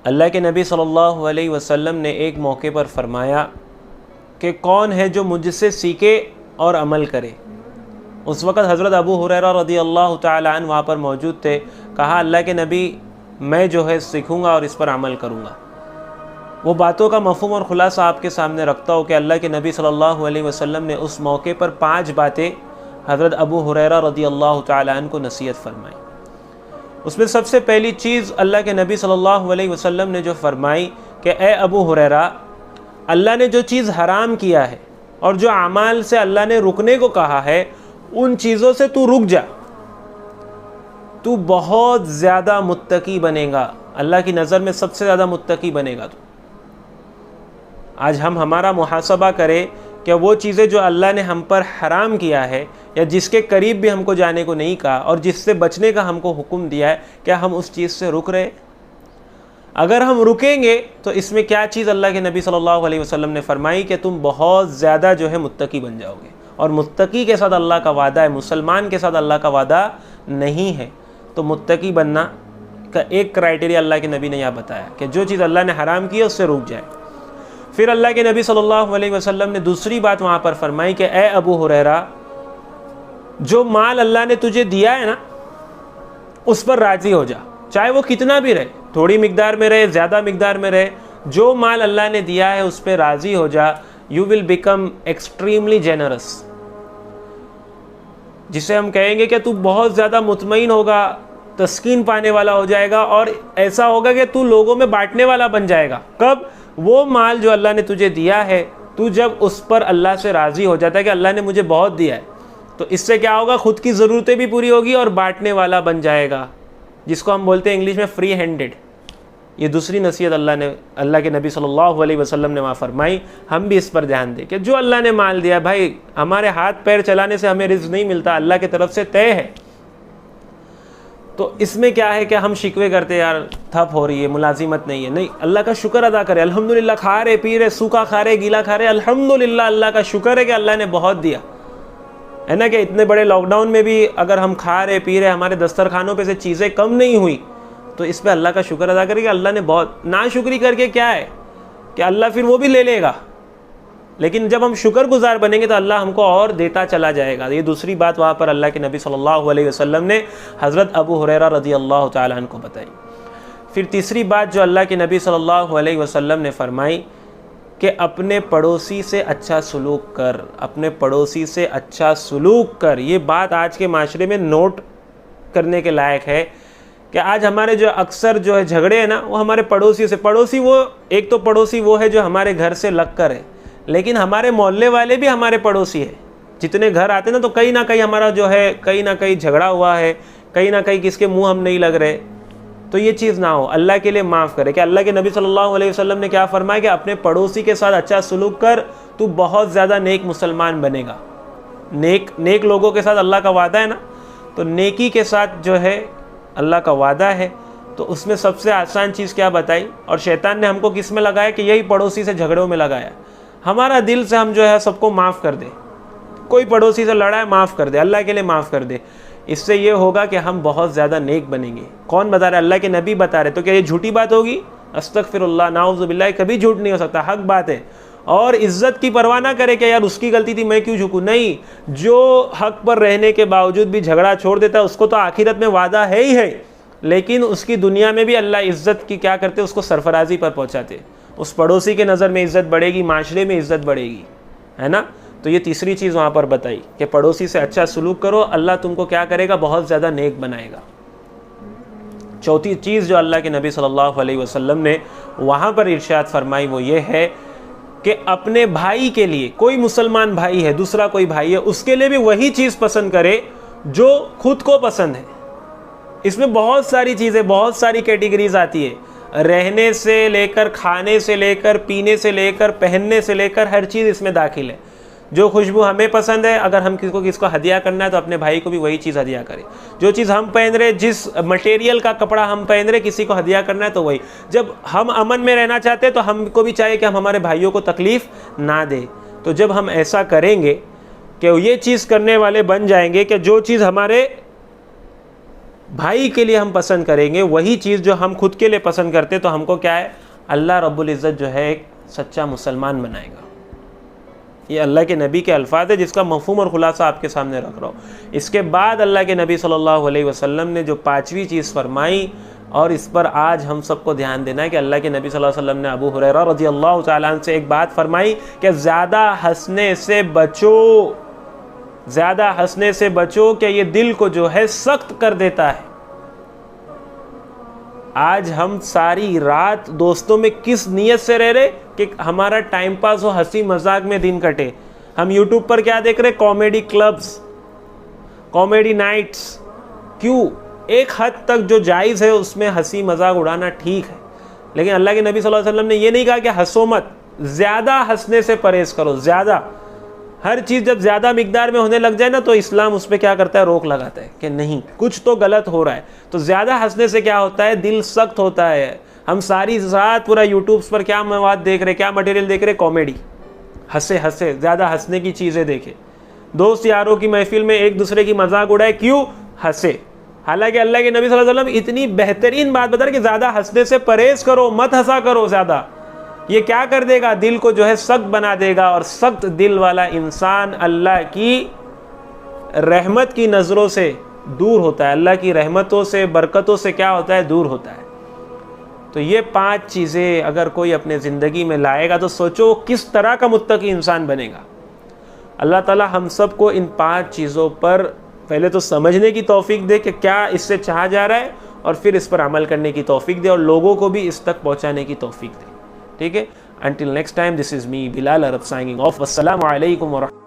अल्लाह के नबी सल्लल्लाहु अलैहि वसल्लम ने एक मौके पर फरमाया कि कौन है जो मुझसे सीखे और अमल करे। उस वक़्त हज़रत अबू हुरैरा रज़ियल्लाहु ताला अन्हु वहाँ पर मौजूद थे। कहा, अल्लाह के नबी, मैं जो है सीखूँगा और इस पर अमल करूँगा। वो बातों का मफ़हूम और ख़ुलासा आपके सामने रखता हो कि अल्लाह के नबी सल्लल्लाहु अलैहि वसल्लम ने उस मौके पर 5 बातें हज़रत अबू हुरैरा रज़ियल्लाहु ताला अन्हु को नसीहत फरमाई। उसमें सबसे पहली चीज़ अल्लाह के नबी सल्लल्लाहु अलैहि वसल्लम ने जो फरमाई कि ए अबू हुरैरा, अल्लाह ने जो चीज़ हराम किया है और जो अमाल से अल्लाह ने रुकने को कहा है, उन चीज़ों से तू रुक जा, तू बहुत ज़्यादा मुत्तकी बनेगा, अल्लाह की नज़र में सबसे ज़्यादा मुत्तकी बनेगा तू। आज हम हमारा मुहासबा करें कि वो चीज़ें जो अल्लाह ने हम पर हराम किया है या जिसके करीब भी हमको जाने को नहीं कहा और जिससे बचने का हमको हुक्म दिया है, क्या हम उस चीज़ से रुक रहे? अगर हम रुकेंगे तो इसमें क्या चीज़ अल्लाह के नबी सल्लल्लाहु अलैहि वसल्लम ने फरमाई कि तुम बहुत ज़्यादा जो है मुत्तकी बन जाओगे। और मुत्तकी के साथ अल्लाह का वादा है, मुसलमान के साथ अल्लाह का वादा नहीं है। तो मुत्तकी बनना का एक क्राइटेरिया अल्लाह के नबी ने यहाँ बताया कि जो चीज़ अल्लाह ने हराम की है उससे रुक जाए। फिर अल्लाह के नबी सल्लल्लाहु अलैहि वसल्लम ने दूसरी बात वहाँ पर फरमाई कि ए अबू हुरैरा, जो माल अल्लाह ने तुझे दिया है ना, उस पर राज़ी हो जा, चाहे वो कितना भी रहे, थोड़ी मिकदार में रहे, ज़्यादा मिकदार में रहे। जो माल अल्लाह ने दिया है उस पर राज़ी हो जा। You will become extremely generous, जिसे हम कहेंगे कि तू बहुत ज़्यादा मुतमईन होगा, तस्कीन पाने वाला हो जाएगा और ऐसा होगा कि तू लोगों में बांटने वाला बन जाएगा। कब? वो माल जो अल्लाह ने तुझे दिया है, तू जब उस पर अल्लाह से राज़ी हो जाता है कि अल्लाह ने मुझे बहुत दिया है, तो इससे क्या होगा, ख़ुद की ज़रूरतें भी पूरी होगी और बांटने वाला बन जाएगा, जिसको हम बोलते हैं इंग्लिश में फ्री हैंडेड। ये दूसरी नसीहत अल्लाह के नबी सल्लल्लाहु अलैहि वसल्लम ने वहाँ फरमाई। हम भी इस पर ध्यान दें कि जो अल्लाह ने माल दिया, भाई हमारे हाथ पैर चलाने से हमें रिज़्क़ नहीं मिलता, अल्लाह की तरफ से तय है। तो इसमें क्या है कि हम शिकवे करते, यार थप हो रही है, मुलाजिमत नहीं है। नहीं, अल्लाह का शुक्र अदा करें, अल्हम्दुलिल्लाह, खा रहे पी रहे, सूखा खा रहे, गीला खा रहे, अल्हम्दुलिल्लाह, अल्लाह का शुक्र है कि अल्लाह ने बहुत दिया है ना। कि इतने बड़े लॉकडाउन में भी अगर हम खा रहे पी रहे, हमारे दस्तरखानों पे से चीज़ें कम नहीं हुई, तो इस पर अल्लाह का शुक्र अदा करें कि अल्लाह ने बहुत। नाशुक्री करके क्या है कि अल्लाह फिर वो भी ले लेगा, लेकिन जब हम शुक्रगुजार बनेंगे तो अल्लाह हमको और देता चला जाएगा। ये दूसरी बात वहाँ पर अल्लाह के नबी सल्लल्लाहु अलैहि वसल्लम ने हज़रत अबू हुरैरा रज़ियल्लाहु ताला अन्हु को बताई। फिर तीसरी बात जो अल्लाह के नबी सल्लल्लाहु अलैहि वसल्लम ने फरमाई कि अपने पड़ोसी से अच्छा सलूक कर, अपने पड़ोसी से अच्छा सलूक कर। ये बात आज के माशरे में नोट करने के लायक है कि आज हमारे जो अक्सर जो है झगड़े हैं ना, वो हमारे पड़ोसी से। पड़ोसी वो, एक तो पड़ोसी वो है जो हमारे घर से लग कर है, लेकिन हमारे मोहल्ले वाले भी हमारे पड़ोसी है। जितने घर आते हैं ना, तो कहीं ना कहीं हमारा जो है, कहीं ना कहीं झगड़ा हुआ है, कहीं ना कहीं किसके मुंह हम नहीं लग रहे। तो ये चीज़ ना हो, अल्लाह के लिए माफ़ करे। कि अल्लाह के नबी सल्लल्लाहु अलैहि वसल्लम ने क्या फरमाया कि अपने पड़ोसी के साथ अच्छा सलूक कर, तू बहुत ज़्यादा नेक मुसलमान बनेगा। नेक लोगों के साथ अल्लाह का वादा है ना, तो नेकी के साथ जो है अल्लाह का वादा है। तो उसमें सबसे आसान चीज़ क्या बताई, और शैतान ने हमको किस में लगाया कि यही पड़ोसी से झगड़ों में लगाया। हमारा दिल से हम जो है सबको माफ़ कर दे, कोई पड़ोसी से लड़ा है माफ़ कर दे, अल्लाह के लिए माफ़ कर दे। इससे ये होगा कि हम बहुत ज़्यादा नेक बनेंगे। कौन बता रहा है? अल्लाह के नबी बता रहे। तो क्या ये झूठी बात होगी? अस्तगफिरुल्लाह, नाउज़ु बिल्लाह, कभी झूठ नहीं हो सकता, हक बात है। और इज़्ज़त की परवाह ना करे कि यार उसकी गलती थी, मैं क्यों झुकूँ। नहीं, जो हक पर रहने के बावजूद भी झगड़ा छोड़ देता है, उसको तो आखिरत में वादा है ही है, लेकिन उसकी दुनिया में भी अल्लाह इज़्ज़त की क्या करते, उसको सरफराजी पर पहुँचाते। उस पड़ोसी के नज़र में इज़्ज़त बढ़ेगी, माशरे में इज़्ज़त बढ़ेगी, है ना। तो ये तीसरी चीज़ वहाँ पर बताई कि पड़ोसी से अच्छा सलूक करो, अल्लाह तुमको क्या करेगा, बहुत ज़्यादा नेक बनाएगा। चौथी चीज़ जो अल्लाह के नबी सल्लल्लाहु अलैहि वसल्लम ने वहाँ पर इरशाद फरमाई वो ये है कि अपने भाई के लिए, कोई मुसलमान भाई है, दूसरा कोई भाई है, उसके लिए भी वही चीज़ पसंद करे जो खुद को पसंद है। इसमें बहुत सारी चीज़ें, बहुत सारी कैटेगरीज आती है, रहने से लेकर, खाने से लेकर, पीने से लेकर, पहनने से लेकर, हर चीज़ इसमें दाखिल है। जो खुशबू हमें पसंद है, अगर हम किसको हदिया करना है तो अपने भाई को भी वही चीज़ हदिया करें। जो चीज़ हम पहन रहे, जिस मटेरियल का कपड़ा हम पहन रहे, किसी को हदिया करना है तो वही। जब हम अमन में रहना चाहते हैं तो हमको भी चाहिए कि हम हमारे भाइयों को तकलीफ़ ना दें। तो जब हम ऐसा करेंगे कि ये चीज़ करने वाले बन जाएंगे कि जो चीज़ हमारे भाई के लिए हम पसंद करेंगे वही चीज़ जो हम खुद के लिए पसंद करते, तो हमको क्या है, अल्लाह रब्बुल इज़्ज़त जो है एक सच्चा मुसलमान बनाएगा। ये अल्लाह के नबी के अल्फाज है जिसका मफ़हूम और ख़ुलासा आपके सामने रख रहा हूँ। इसके बाद अल्लाह के नबी सल्लल्लाहु अलैहि वसल्लम ने जो पांचवी चीज़ फरमाई, और इस पर आज हम सबको ध्यान देना है कि अल्लाह के नबी सल्लल्लाहु अलैहि वसल्लम ने अबू हुरैरा रज़ियल्लाहु ताला अन्हु से एक बात फरमाई कि ज़्यादा हंसने से बचो, ज़्यादा हंसने से बचो कि ये दिल को जो है सख्त कर देता है। आज हम सारी रात दोस्तों में किस नीयत से रह रहे कि हमारा टाइम पास हो, हंसी मजाक में दिन कटे। हम यूट्यूब पर क्या देख रहे, कॉमेडी क्लब्स, कॉमेडी नाइट्स। क्यों? एक हद तक जो जायज़ है उसमें हंसी मजाक उड़ाना ठीक है, लेकिन अल्लाह के नबी सल्लल्लाहु अलैहि वसल्लम ने ये नहीं कहा कि हंसो मत, ज़्यादा हंसने से परहेज़ करो। ज़्यादा, हर चीज़ जब ज़्यादा मिकदार में होने लग जाए ना, तो इस्लाम उस पर क्या करता है, रोक लगाता है कि नहीं, कुछ तो गलत हो रहा है। तो ज़्यादा हंसने से क्या होता है, दिल सख्त होता है। हम सारी रात पूरा यूट्यूब्स पर क्या मवाद देख रहे, क्या मटेरियल देख रहे, कॉमेडी, हंसे हंसे, ज़्यादा हंसने की चीज़ें देखे। दोस्त यारों की महफिल में एक दूसरे की मजाक उड़ाए, क्यों? हंसे। हालांकि अल्लाह के नबी सल्लल्लाहु अलैहि वसल्लम इतनी बेहतरीन बात बता रहे कि ज़्यादा हंसने से परहेज़ करो, मत हंसा करो ज़्यादा। ये क्या कर देगा, दिल को जो है सख्त बना देगा, और सख्त दिल वाला इंसान अल्लाह की रहमत की नज़रों से दूर होता है, अल्लाह की रहमतों से, बरकतों से क्या होता है, दूर होता है। तो ये 5 चीज़ें अगर कोई अपने ज़िंदगी में लाएगा तो सोचो किस तरह का मुत्तकी इंसान बनेगा। अल्लाह ताला हम सबको इन 5 चीज़ों पर पहले तो समझने की तौफीक दे कि क्या इससे चाहा जा रहा है, और फिर इस पर अमल करने की तौफीक दे, और लोगों को भी इस तक पहुँचाने की तौफीक दे। ठीक है, until next time, this is me Bilal Arab signing off. Wassalamu alaikum wa rahmatullahi।